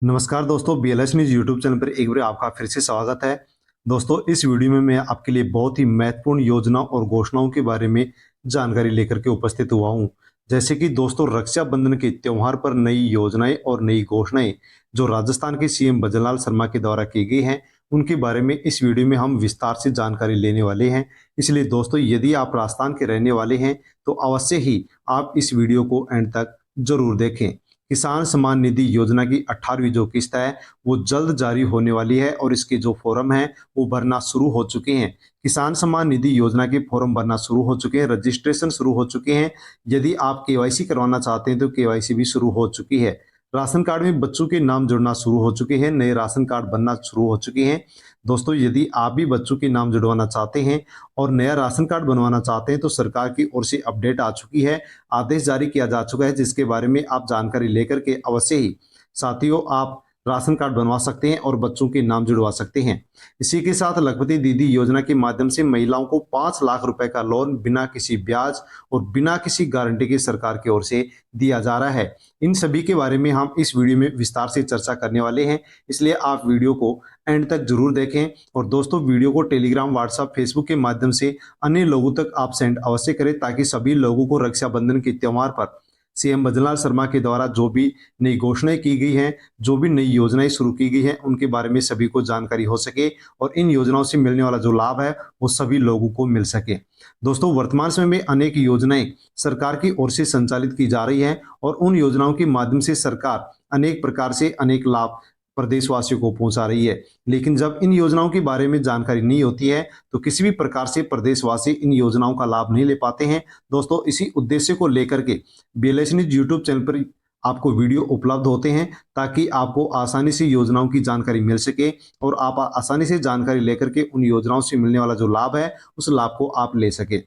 नमस्कार दोस्तों, BLS news YouTube channel पर एक बार आपका फिर से स्वागत है। दोस्तों, इस वीडियो में मैं आपके लिए बहुत ही महत्वपूर्ण योजना और घोषणाओं के बारे में जानकारी लेकर के उपस्थित हुआ हूं। जैसे कि दोस्तों, रक्षाबंधन के त्योहार पर नई योजनाएं और नई घोषणाएं जो राजस्थान के सीएम भजनलाल शर्मा के द्वारा की गई हैं, उनके बारे में इस वीडियो में हम विस्तार से जानकारी लेने वाले हैं। इसलिए दोस्तों, यदि आप राजस्थान के रहने वाले हैं तो अवश्य ही आप इस वीडियो को एंड तक जरूर देखें। किसान सम्मान निधि योजना की 18वीं जो किस्त है वो जल्द जारी होने वाली है और इसके जो फॉर्म है वो भरना शुरू हो चुके हैं। किसान सम्मान निधि योजना के फॉर्म भरना शुरू हो चुके हैं, रजिस्ट्रेशन शुरू हो चुके हैं। यदि आप केवाईसी करवाना चाहते हैं तो केवाईसी भी शुरू हो चुकी है। राशन कार्ड में बच्चों के नाम जुड़ना शुरू हो चुके हैं, नए राशन कार्ड बनना शुरू हो चुके हैं। दोस्तों, यदि आप भी बच्चों के नाम जुड़वाना चाहते हैं और नया राशन कार्ड बनवाना चाहते हैं तो सरकार की ओर से अपडेट आ चुकी है, आदेश जारी किया जा चुका है, जिसके बारे में आप जानकारी लेकर के अवश्य ही साथियों आप राशन कार्ड बनवा सकते हैं और बच्चों के नाम जुड़वा सकते हैं। इसी के साथ लखपति दीदी योजना के माध्यम से महिलाओं को 5 लाख रुपए का लोन बिना किसी ब्याज और बिना किसी गारंटी के सरकार की ओर से दिया जा रहा है। इन सभी के बारे में हम इस वीडियो में विस्तार से चर्चा करने वाले हैं, इसलिए आप वीडियो को एंड तक जरूर देखें। और दोस्तों, वीडियो को टेलीग्राम, व्हाट्सएप, फेसबुक के माध्यम से अन्य लोगों तक आप सेंड अवश्य करें, ताकि सभी लोगों को रक्षाबंधन के त्योहार पर सीएम भजनलाल शर्मा के द्वारा जो भी नई घोषणाएं की गई हैं, जो भी नई योजनाएं शुरू की गई हैं, उनके बारे में सभी को जानकारी हो सके और इन योजनाओं से मिलने वाला जो लाभ है वो सभी लोगों को मिल सके। दोस्तों, वर्तमान समय में अनेक योजनाएं सरकार की ओर से संचालित की जा रही हैं और उन योजनाओं के माध्यम से सरकार अनेक प्रकार से अनेक लाभ प्रदेशवासियों को पहुंचा रही है। लेकिन जब इन योजनाओं के बारे में जानकारी नहीं होती है तो किसी भी प्रकार से प्रदेशवासी इन योजनाओं का लाभ नहीं ले पाते हैं। दोस्तों, इसी उद्देश्य को लेकर के बीएलएस न्यूज़ यूट्यूब चैनल पर आपको वीडियो उपलब्ध होते हैं, ताकि आपको आसानी से योजनाओं की जानकारी मिल सके और आप आसानी से जानकारी लेकर के उन योजनाओं से मिलने वाला जो लाभ है उस लाभ को आप ले सके।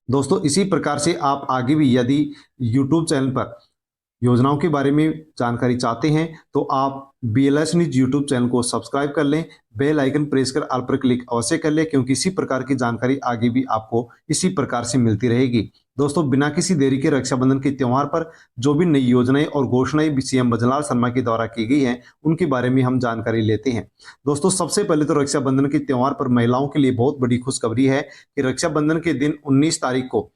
दोस्तों, इसी प्रकार से आप आगे भी यदि यूट्यूब चैनल पर योजनाओं के बारे में जानकारी चाहते हैं तो आप बीएलएस न्यूज़ यूट्यूब चैनल को सब्सक्राइब कर लें, बेल आइकन प्रेस कर ऑल पर क्लिक अवश्य कर लें, क्योंकि इसी प्रकार की जानकारी आगे भी आपको इसी प्रकार से मिलती रहेगी। दोस्तों, बिना किसी देरी के रक्षाबंधन के त्योहार पर जो भी नई योजनाएं और घोषणाएं सीएम भजनलाल शर्मा के द्वारा की गई हैं उनके बारे में हम जानकारी लेते हैं। दोस्तों, सबसे पहले तो रक्षाबंधन के त्योहार पर महिलाओं के लिए बहुत बड़ी खुशखबरी है कि रक्षाबंधन के दिन 19 तारीख को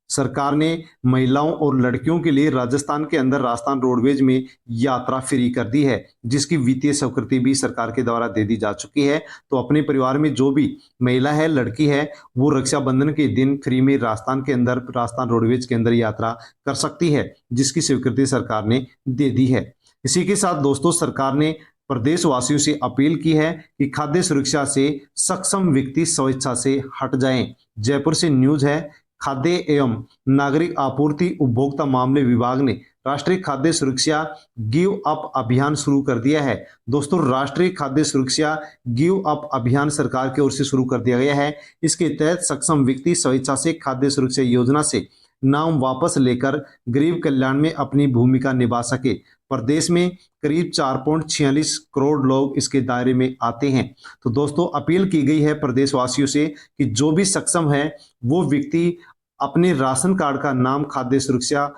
सरकार ने महिलाओं और लड़कियों के लिए राजस्थान के अंदर राजस्थान रोडवेज में यात्रा फ्री कर दी है, जिसकी वित्तीय स्वीकृति भी सरकार के द्वारा दे दी जा चुकी है। तो अपने परिवार में जो भी महिला है, लड़की है, वो रक्षाबंधन के दिन फ्री में राजस्थान के अंदर राजस्थान रोडवेज के अंदर यात्रा कर सकती है, जिसकी स्वीकृति सरकार ने दे दी है। इसी के साथ दोस्तों, सरकार ने प्रदेशवासियों से अपील की है कि खाद्य सुरक्षा से सक्षम व्यक्ति स्वेच्छा से हट जाएं। जयपुर से न्यूज है। खाद्य एवं नागरिक आपूर्ति उपभोक्ता मामले विभाग ने राष्ट्रीय खाद्य सुरक्षा गिव अप अभियान शुरू कर दिया है। दोस्तों, राष्ट्रीय खाद्य सुरक्षा गिव अप अभियान सरकार की ओर से शुरू कर दिया गया है। इसके तहत सक्षम व्यक्ति स्वेच्छा से खाद्य सुरक्षा योजना से नाम वापस लेकर गरीब कल्याण में अपनी भूमिका निभा सके। प्रदेश में करीब 4.46 करोड़ लोग इसके दायरे में आते हैं। तो दोस्तों, अपील की गई है प्रदेशवासियों से कि जो भी सक्षम है वो व्यक्ति अपने राशन कार्ड का नाम खाद्य सुरक्षा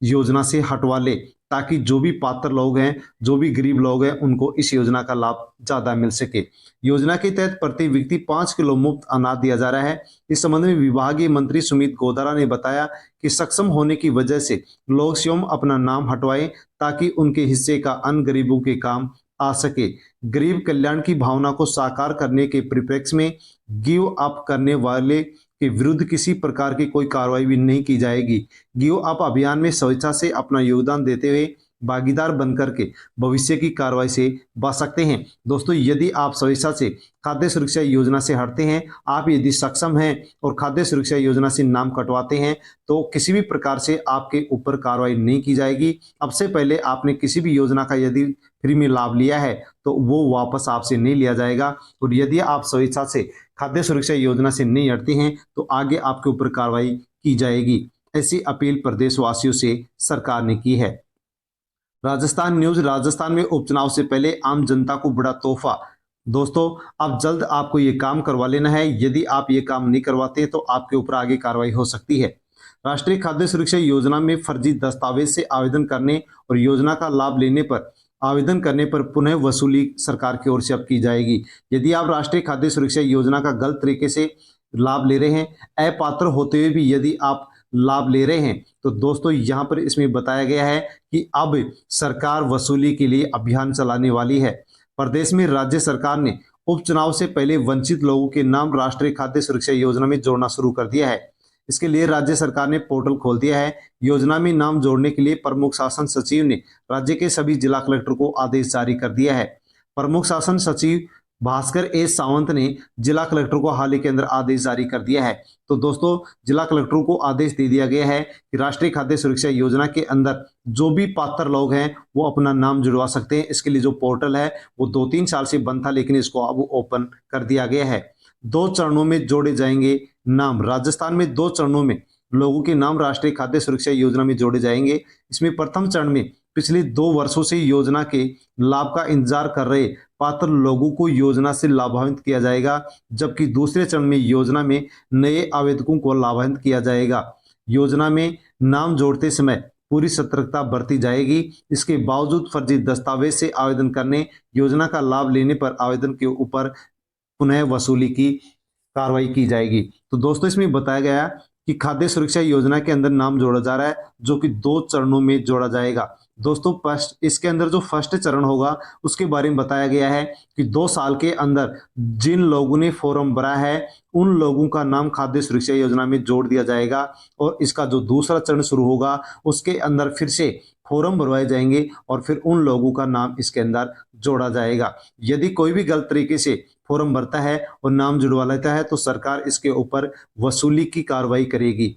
योजना से हटवा ले, ताकि जो भी पात्र लोग हैं, जो भी गरीब लोग हैं, उनको इस योजना का लाभ ज्यादा मिल सके। योजना के तहत प्रति व्यक्ति 5 किलो मुफ्त अनाज दिया जा रहा है। इस संबंध में विभागीय मंत्री सुमित गोदारा ने बताया कि सक्षम होने की वजह से लोग स्वयं अपना नाम हटवाएं, ताकि उनके हिस्से का अन्न गरीबों के काम आ सके। गरीब कल्याण की भावना को साकार करने के परिप्रेक्ष्य में गिव अप करने वाले के विरुद्ध किसी प्रकार की कोई कार्रवाई भी नहीं की जाएगी। गिव अप अभियान में स्वेच्छा से अपना योगदान देते हुए भागीदार बनकर के भविष्य की कार्रवाई से बच सकते हैं। दोस्तों, यदि आप स्वेच्छा से खाद्य सुरक्षा योजना से हटते हैं, आप यदि सक्षम हैं और खाद्य सुरक्षा योजना से नाम कटवाते हैं, तो किसी भी प्रकार से आपके ऊपर कार्रवाई नहीं की जाएगी। अब से पहले आपने किसी भी योजना का यदि फ्री में लाभ लिया है तो वो वापस आपसे नहीं लिया जाएगा। और यदि आप स्वेच्छा से खाद्य सुरक्षा योजना से नहीं हटते हैं तो आगे आपके ऊपर कार्रवाई की जाएगी। ऐसी अपील प्रदेशवासियों से सरकार ने की है। राजस्थान न्यूज। राजस्थान में उपचुनाव से पहले आम जनता को बड़ा तोहफा। दोस्तों, अब जल्द आपको ये काम करवा लेना है। यदि आप ये काम नहीं करवाते तो आपके ऊपर आगे कार्रवाई हो सकती है। राष्ट्रीय खाद्य सुरक्षा योजना में फर्जी दस्तावेज से आवेदन करने और योजना का लाभ लेने पर आवेदन करने पर पुनः वसूली सरकार की ओर से अब की जाएगी। यदि आप राष्ट्रीय खाद्य सुरक्षा योजना का गलत तरीके से लाभ ले रहे हैं, अपात्र होते हुए भी यदि आप लाभ ले रहे हैं, तो दोस्तों यहाँ पर इसमें बताया गया है कि अब सरकार वसूली के लिए अभियान चलाने वाली है। प्रदेश में राज्य सरकार ने उपचुनाव से पहले वंचित लोगों के नाम राष्ट्रीय खाद्य सुरक्षा योजना में जोड़ना शुरू कर दिया है। इसके लिए राज्य सरकार ने पोर्टल खोल दिया है। योजना में नाम जोड़ने के लिए प्रमुख शासन सचिव ने राज्य के सभी जिला कलेक्टर को आदेश जारी कर दिया है। प्रमुख शासन सचिव भास्कर एस सावंत ने जिला कलेक्टर को हाल ही के अंदर आदेश जारी कर दिया है। तो दोस्तों, जिला कलेक्टरों को आदेश दे दिया गया है कि राष्ट्रीय खाद्य सुरक्षा योजना के अंदर जो भी पात्र लोग हैं वो अपना नाम जुड़वा सकते हैं। इसके लिए जो पोर्टल है वो 2-3 साल से बंद था, लेकिन इसको अब ओपन कर दिया गया है। 2 चरणों में जोड़े जाएंगे नाम। राजस्थान में 2 चरणों में लोगों के नाम राष्ट्रीय खाद्य सुरक्षा योजना में जोड़े जाएंगे। इसमें प्रथम चरण में पिछले 2 वर्षों से योजना के लाभ का इंतजार कर रहे पात्र लोगों को योजना से लाभान्वित किया जाएगा, जबकि दूसरे चरण में योजना में नए आवेदकों को लाभान्वित किया जाएगा। योजना में नाम जोड़ते समय पूरी सतर्कता बरती जाएगी। इसके बावजूद फर्जी दस्तावेज से आवेदन करने, योजना का लाभ लेने पर आवेदन के ऊपर पुनः वसूली की कार्रवाई की जाएगी। तो दोस्तों, इसमें बताया गया कि खाद्य सुरक्षा योजना के अंदर नाम जोड़ा जा रहा है, जो कि 2 चरणों में जोड़ा जाएगा। दोस्तों, इसके अंदर जो फर्स्ट चरण होगा उसके बारे में बताया गया है कि 2 साल के अंदर जिन लोगों ने फॉर्म भरा है उन लोगों का नाम खाद्य सुरक्षा योजना में जोड़ दिया जाएगा, और इसका जो दूसरा चरण शुरू होगा उसके अंदर फिर से फॉर्म भरवाए जाएंगे और फिर उन लोगों का नाम इसके अंदर जोड़ा जाएगा। यदि कोई भी गलत तरीके से फॉर्म भरता है और नाम जुड़वा लेता है तो सरकार इसके ऊपर वसूली की कार्रवाई करेगी।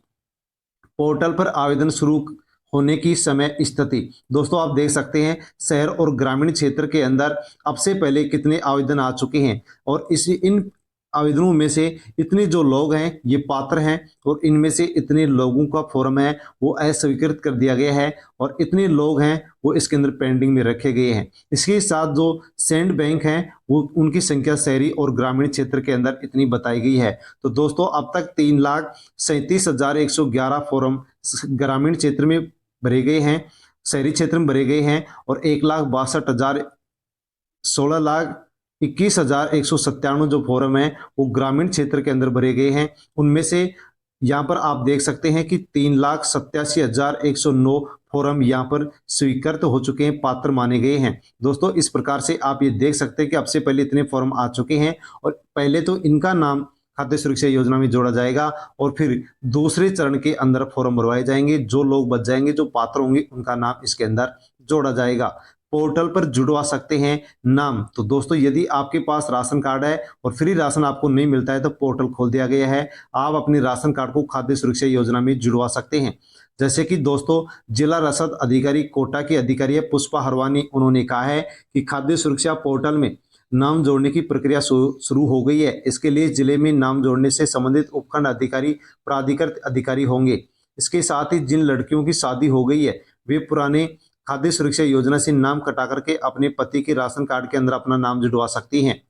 पोर्टल पर आवेदन शुरू होने की समय स्थिति दोस्तों आप देख सकते हैं, शहर और ग्रामीण क्षेत्र के अंदर अब से पहले कितने आवेदन आ चुके हैं, और इन आवेदनों में से इतने जो लोग हैं ये पात्र हैं, और इनमें से इतने लोगों का फॉर्म है वो अस्वीकृत कर दिया गया है, और इतने लोग हैं वो इसके अंदर पेंडिंग में रखे गए हैं। इसके साथ जो सेंड बैंक हैं वो उनकी संख्या शहरी और ग्रामीण क्षेत्र के अंदर इतनी बताई गई है। तो दोस्तों, अब तक 3,37,111 फॉर्म ग्रामीण क्षेत्र में भरे गए हैं, शहरी क्षेत्र में भरे गए हैं, और 16,21,197 जो फॉर्म है वो ग्रामीण क्षेत्र के अंदर भरे गए हैं। उनमें से यहाँ पर आप देख सकते हैं कि 3,87,109 फॉर्म यहाँ पर स्वीकृत हो चुके हैं, पात्र माने गए हैं। दोस्तों, इस प्रकार से आप ये देख सकते हैं कि अब से पहले इतने फॉर्म आ चुके हैं, और पहले तो इनका नाम खाद्य सुरक्षा योजना में जोड़ा जाएगा, और फिर दूसरे चरण के अंदर फॉर्म भरवाए जाएंगे। जो लोग बच जाएंगे, जो पात्र होंगे, उनका नाम इसके अंदर जोड़ा जाएगा। पोर्टल पर जुड़वा सकते हैं नाम। तो दोस्तों, यदि आपके पास राशन कार्ड है और फ्री राशन आपको नहीं मिलता है तो पोर्टल खोल दिया गया है, आप अपने राशन कार्ड को खाद्य सुरक्षा योजना में जुड़वा सकते हैं। जैसे कि दोस्तों, जिला रसद अधिकारी कोटा की अधिकारी है पुष्पा हरवानी, उन्होंने कहा है कि खाद्य सुरक्षा पोर्टल में नाम जोड़ने की प्रक्रिया शुरू हो गई है। इसके लिए जिले में नाम जोड़ने से संबंधित उपखंड अधिकारी प्राधिकृत अधिकारी होंगे। इसके साथ ही जिन लड़कियों की शादी हो गई है वे पुराने खाद्य सुरक्षा योजना से नाम कटा करके अपने पति के राशन कार्ड के अंदर अपना नाम जुड़वा सकती हैं।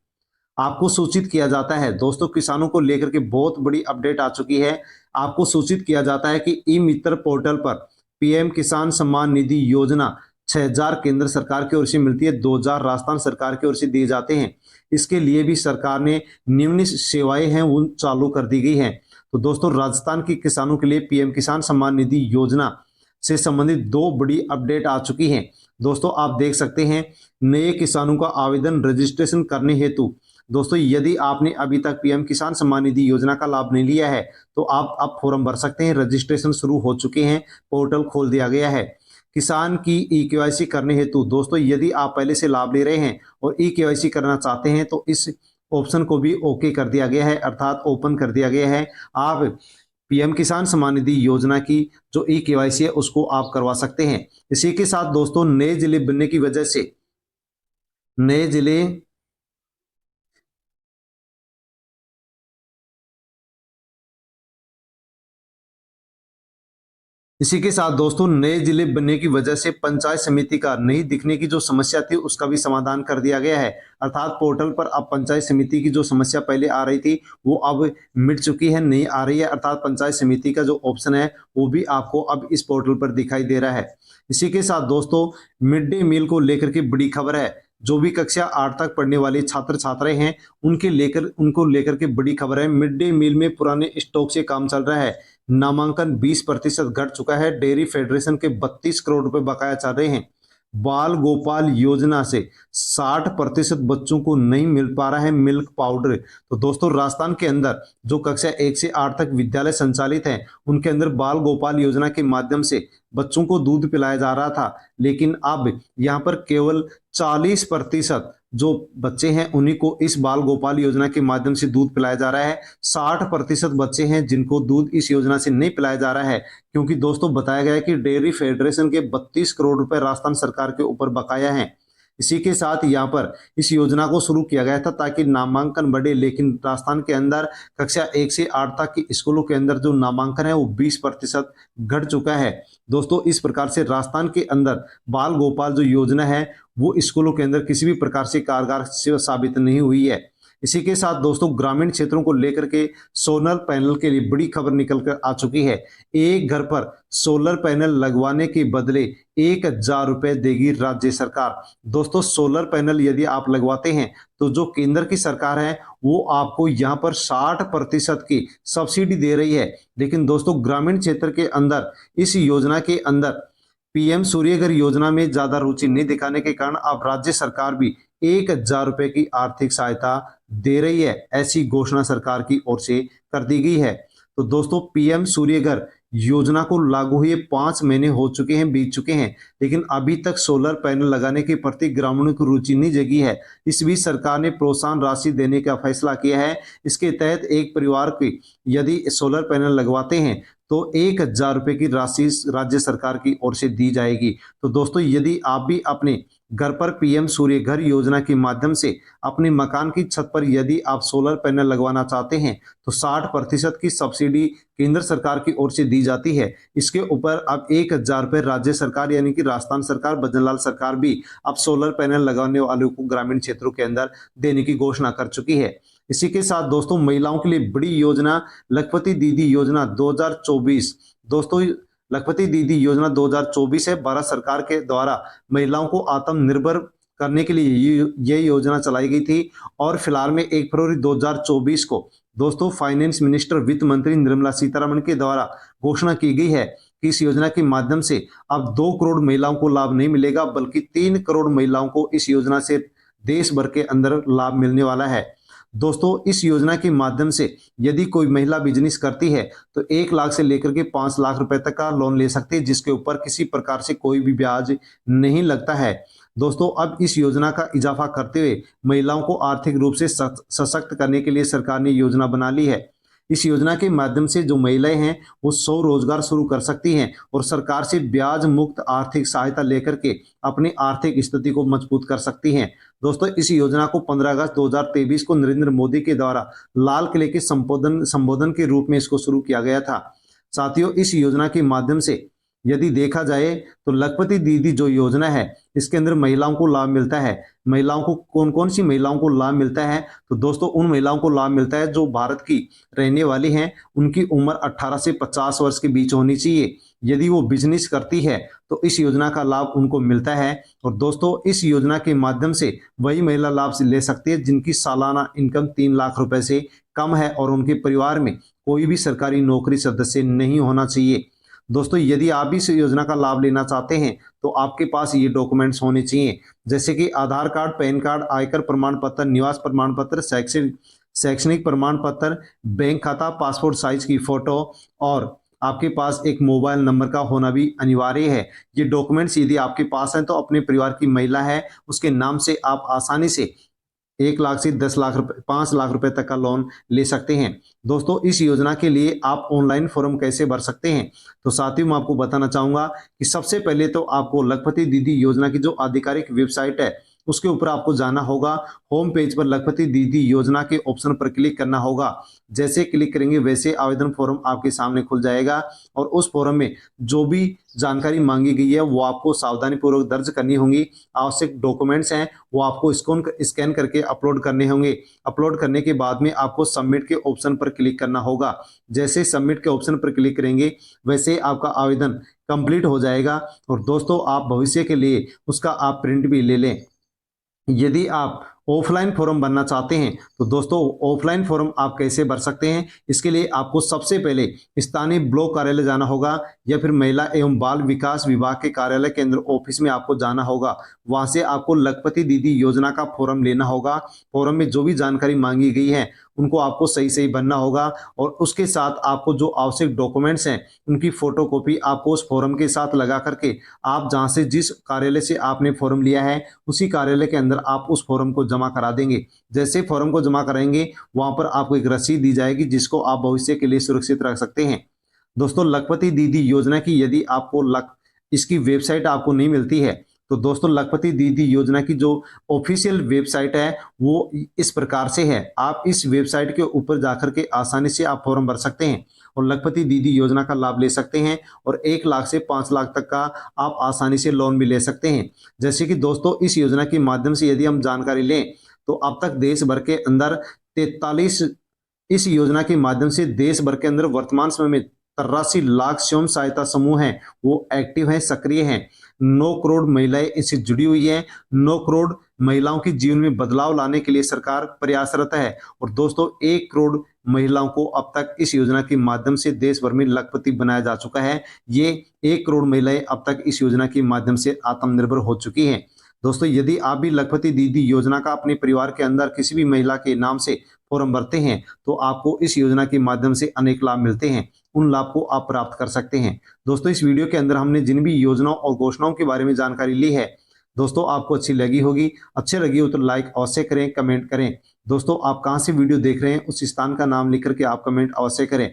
आपको सूचित किया जाता है दोस्तों, किसानों को लेकर के बहुत बड़ी अपडेट आ चुकी है। आपको सूचित किया जाता है कि ई मित्र पोर्टल पर पीएम किसान सम्मान निधि योजना 6,000 केंद्र सरकार की ओर से मिलती है, 2,000 राजस्थान सरकार की ओर से दिए जाते हैं। इसके लिए भी सरकार ने निम्न सेवाएं हैं वो चालू कर दी गई हैं। तो दोस्तों, राजस्थान के किसानों के लिए पीएम किसान सम्मान निधि योजना से संबंधित 2 बड़ी अपडेट आ चुकी हैं। दोस्तों, आप देख सकते हैं, नए किसानों का आवेदन रजिस्ट्रेशन करने हेतु दोस्तों, यदि आपने अभी तक पीएम किसान सम्मान निधि योजना का लाभ नहीं लिया है तो आप फॉर्म भर सकते हैं। रजिस्ट्रेशन शुरू हो चुके हैं, पोर्टल खोल दिया गया है। किसान की ई-केवाईसी करने हेतु दोस्तों, यदि आप पहले से लाभ ले रहे हैं और ई-केवाईसी करना चाहते हैं तो इस ऑप्शन को भी ओके कर दिया गया है, अर्थात ओपन कर दिया गया है। आप पीएम किसान सम्मान निधि योजना की जो ई-केवाईसी है उसको आप करवा सकते हैं। इसी के साथ दोस्तों, नए जिले बनने की वजह से नए जिले इसी के साथ दोस्तों, नए जिले बनने की वजह से पंचायत समिति का नहीं दिखने की जो समस्या थी उसका भी समाधान कर दिया गया है। अर्थात पोर्टल पर अब पंचायत समिति की जो समस्या पहले आ रही थी वो अब मिट चुकी है, नहीं आ रही है। अर्थात पंचायत समिति का जो ऑप्शन है वो भी आपको अब इस पोर्टल पर दिखाई दे रहा है। इसी के साथ दोस्तों मिड डे मील को लेकर के बड़ी खबर है। जो भी कक्षा 8 तक पढ़ने वाले छात्र छात्राएं हैं उनको लेकर के बड़ी खबर है। मिड डे मील में पुराने स्टॉक से काम चल रहा है। नामांकन 20% घट चुका है। डेयरी फेडरेशन के 32 करोड़ रुपए बकाया चल रहे हैं। बाल गोपाल योजना से 60% बच्चों को नहीं मिल पा रहा है मिल्क पाउडर। तो दोस्तों राजस्थान के अंदर जो कक्षा 1 से 8 तक विद्यालय संचालित हैं उनके अंदर बाल गोपाल योजना के माध्यम से बच्चों को दूध पिलाया जा रहा था, लेकिन अब यहाँ पर केवल 40% जो बच्चे हैं उन्हीं को इस बाल गोपाल योजना के माध्यम से दूध पिलाया जा रहा है। 60% बच्चे हैं जिनको दूध इस योजना से नहीं पिलाया जा रहा है, क्योंकि दोस्तों बताया गया है कि डेयरी फेडरेशन के 32 करोड़ रुपए राजस्थान सरकार के ऊपर बकाया है। इसी के साथ यहाँ पर इस योजना को शुरू किया गया था ताकि नामांकन बढ़े, लेकिन राजस्थान के अंदर कक्षा 1 से 8 तक की स्कूलों के अंदर जो नामांकन है वो 20% घट चुका है। दोस्तों इस प्रकार से राजस्थान के अंदर बाल गोपाल जो योजना है वो स्कूलों के अंदर किसी भी प्रकार से कारगर साबित नहीं हुई है। इसी के साथ दोस्तों ग्रामीण क्षेत्रों को लेकर के सोलर पैनल के लिए बड़ी खबर निकल कर आ चुकी है। एक घर पर सोलर पैनल लगवाने के बदले 1,000 रुपए देगी राज्य सरकार। दोस्तों सोलर पैनल यदि आप लगवाते हैं तो जो केंद्र की सरकार है वो आपको यहाँ पर 60% की सब्सिडी दे रही है, लेकिन दोस्तों ग्रामीण क्षेत्र के अंदर इस योजना के अंदर पीएम सूर्यघर योजना में ज्यादा रुचि नहीं दिखाने के कारण अब राज्य सरकार भी 1,000 रुपए की आर्थिक सहायता दे रही है। ऐसी घोषणा सरकार की ओर से कर दी गई है। तो दोस्तों पीएम सूर्यघर योजना को लागू हुए 5 महीने हो चुके हैं, बीत चुके हैं, लेकिन अभी तक सोलर पैनल लगाने के प्रति ग्रामीणों की रुचि नहीं जगी है। इस बीच सरकार ने प्रोत्साहन राशि देने का फैसला किया है। इसके तहत एक परिवार की यदि सोलर पैनल लगवाते हैं तो 1,000 रुपए की राशि राज्य सरकार की ओर से दी जाएगी। तो दोस्तों यदि आप भी अपने घर पर पीएम सूर्य घर योजना के माध्यम से अपने मकान की छत पर यदि आप सोलर पैनल लगवाना चाहते हैं तो 60% की सब्सिडी केंद्र सरकार की ओर से दी जाती है। इसके ऊपर अब 1,000 रुपए राज्य सरकार यानी कि राजस्थान सरकार, भजनलाल सरकार भी अब सोलर पैनल लगाने वालों को ग्रामीण क्षेत्रों के अंदर देने की घोषणा कर चुकी है। इसी के साथ दोस्तों महिलाओं के लिए बड़ी योजना लखपति दीदी योजना 2024। दोस्तों लखपति दीदी योजना 2024 है। भारत सरकार के द्वारा महिलाओं को आत्मनिर्भर करने के लिए ये योजना चलाई गई थी और फिलहाल में 1 फरवरी 2024 को दोस्तों फाइनेंस मिनिस्टर वित्त मंत्री निर्मला सीतारमण के द्वारा घोषणा की गई है कि इस योजना के माध्यम से अब 2 करोड़ महिलाओं को लाभ नहीं मिलेगा बल्कि 3 करोड़ महिलाओं को इस योजना से देश भर के अंदर लाभ मिलने वाला है। दोस्तों इस योजना के माध्यम से यदि कोई महिला बिजनेस करती है तो 1 लाख से लेकर के 5 लाख रुपए तक का लोन ले सकती है, जिसके ऊपर किसी प्रकार से कोई भी ब्याज नहीं लगता है। दोस्तों अब इस योजना का इजाफा करते हुए महिलाओं को आर्थिक रूप से सशक्त करने के लिए सरकार ने योजना बना ली है। इस योजना के माध्यम से जो महिलाएं हैं वो स्वरोजगार शुरू कर सकती हैं और सरकार से ब्याज मुक्त आर्थिक सहायता लेकर के अपनी आर्थिक स्थिति को मजबूत कर सकती हैं। दोस्तों इस योजना को 15 अगस्त 2023 को नरेंद्र मोदी के द्वारा लाल किले के संबोधन के रूप में इसको शुरू किया गया था। साथियों इस योजना के माध्यम से यदि देखा जाए तो लखपति दीदी जो योजना है इसके अंदर महिलाओं को लाभ मिलता है। महिलाओं को कौन कौन सी महिलाओं को लाभ मिलता है तो दोस्तों उन महिलाओं को लाभ मिलता है जो भारत की रहने वाली हैं, उनकी उम्र 18 से 50 वर्ष के बीच होनी चाहिए। यदि वो बिजनेस करती है तो इस योजना का लाभ उनको मिलता है। और दोस्तों इस योजना के माध्यम से वही महिला लाभ ले सकती है जिनकी सालाना इनकम 3 लाख रुपए से कम है और उनके परिवार में कोई भी सरकारी नौकरी सदस्य नहीं होना चाहिए। दोस्तों यदि आप भी इस योजना का लाभ लेना चाहते हैं तो आपके पास ये डॉक्यूमेंट्स होने चाहिए, जैसे कि आधार कार्ड, पैन कार्ड, आयकर प्रमाण पत्र, निवास प्रमाण पत्र, शैक्षणिक प्रमाण पत्र, बैंक खाता, पासपोर्ट साइज की फोटो और आपके पास एक मोबाइल नंबर का होना भी अनिवार्य है। ये डॉक्यूमेंट्स यदि आपके पास हैं तो अपने परिवार की महिला है उसके नाम से आप आसानी से 1 लाख से 10 लाख रुपए 5 लाख रुपए तक का लोन ले सकते हैं। दोस्तों इस योजना के लिए आप ऑनलाइन फॉर्म कैसे भर सकते हैं तो साथियों मैं आपको बताना चाहूंगा कि सबसे पहले तो आपको लखपति दीदी योजना की जो आधिकारिक वेबसाइट है उसके ऊपर आपको जाना होगा। होम पेज पर लखपति दीदी योजना के ऑप्शन पर क्लिक करना होगा। जैसे क्लिक करेंगे वैसे आवेदन फॉर्म आपके सामने खुल जाएगा और उस फॉर्म में जो भी जानकारी मांगी गई है वो आपको सावधानी पूर्वक दर्ज करनी होगी। आवश्यक डॉक्यूमेंट्स हैं वो आपको स्कैन करके अपलोड करने होंगे। अपलोड करने के बाद में आपको सबमिट के ऑप्शन पर क्लिक करना होगा। जैसे सबमिट के ऑप्शन पर क्लिक करेंगे वैसे आपका आवेदन कंप्लीट हो जाएगा। और दोस्तों आप भविष्य के लिए उसका आप प्रिंट भी ले लें। यदि आप ऑफलाइन फॉर्म भरना चाहते हैं तो दोस्तों ऑफलाइन फॉर्म आप कैसे भर सकते हैं, इसके लिए आपको सबसे पहले स्थानीय ब्लॉक कार्यालय जाना होगा या फिर महिला एवं बाल विकास विभाग के कार्यालय के अंदर ऑफिस में आपको जाना होगा। वहां से आपको लखपति दीदी योजना का फॉर्म लेना होगा। फॉर्म में जो भी जानकारी मांगी गई है उनको आपको सही सही भरना होगा और उसके साथ आपको जो आवश्यक डॉक्यूमेंट्स हैं उनकी फोटोकॉपी आपको उस फॉर्म के साथ लगा करके आप जहां से जिस कार्यालय से आपने फॉर्म लिया है उसी कार्यालय के अंदर आप उस फॉर्म को जमा करा देंगे। जैसे फॉर्म को जमा कराएंगे वहां पर आपको एक रसीद दी जाएगी जिसको आप भविष्य के लिए सुरक्षित रख सकते हैं। दोस्तों लखपति दीदी योजना की यदि आपको इसकी वेबसाइट आपको नहीं मिलती है तो दोस्तों लखपति दीदी योजना की जो ऑफिशियल वेबसाइट है वो इस प्रकार से है। आप इस वेबसाइट के ऊपर जाकर के आसानी से आप फॉर्म भर सकते हैं और लखपति दीदी योजना का लाभ ले सकते हैं और 1 लाख से 5 लाख तक का आप आसानी से लोन भी ले सकते हैं। जैसे कि दोस्तों इस योजना के माध्यम से यदि हम जानकारी लें तो अब तक देश भर के अंदर 43 इस योजना के माध्यम से देश भर के अंदर वर्तमान समय में 83 लाख स्वयं सहायता समूह हैं वो एक्टिव हैं, सक्रिय हैं। 9 करोड़ महिलाएं इससे जुड़ी हुई हैं। 9 करोड़ महिलाओं के जीवन में बदलाव लाने के लिए सरकार प्रयासरत है और दोस्तों 1 करोड़ महिलाओं को अब तक इस योजना के माध्यम से देश भर में लखपति बनाया जा चुका है। ये 1 करोड़ महिलाएं अब तक इस योजना के माध्यम से आत्मनिर्भर हो चुकी हैं। दोस्तों यदि आप भी लखपति दीदी योजना का अपने परिवार के अंदर किसी भी महिला के नाम से फॉर्म भरते हैं तो आपको इस योजना के माध्यम से अनेक लाभ मिलते हैं। उन लाभ को आप प्राप्त कर सकते हैं। दोस्तों इस वीडियो के अंदर हमने जिन भी योजनाओं और घोषणाओं के बारे में जानकारी ली है दोस्तों आपको अच्छी लगी होगी। अच्छी लगी हो तो लाइक अवश्य करें, कमेंट करें। दोस्तों आप कहां से वीडियो देख रहे हैं उस स्थान का नाम लिख करके आप कमेंट अवश्य करें।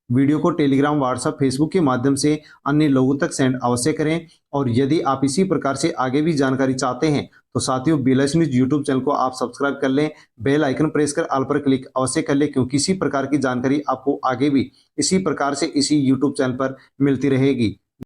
वीडियो को टेलीग्राम, व्हाट्सएप, फेसबुक के माध्यम से अन्य लोगों तक सेंड अवश्य करें। और यदि आप इसी प्रकार से आगे भी जानकारी चाहते हैं तो साथियों BLS न्यूज यूट्यूब चैनल को आप सब्सक्राइब कर लें। बेल आइकन प्रेस कर ऑल पर क्लिक अवश्य कर लें क्योंकि इसी प्रकार की जानकारी आपको आगे भी इसी प्रकार से इसी यूट्यूब चैनल पर मिलती रहेगी।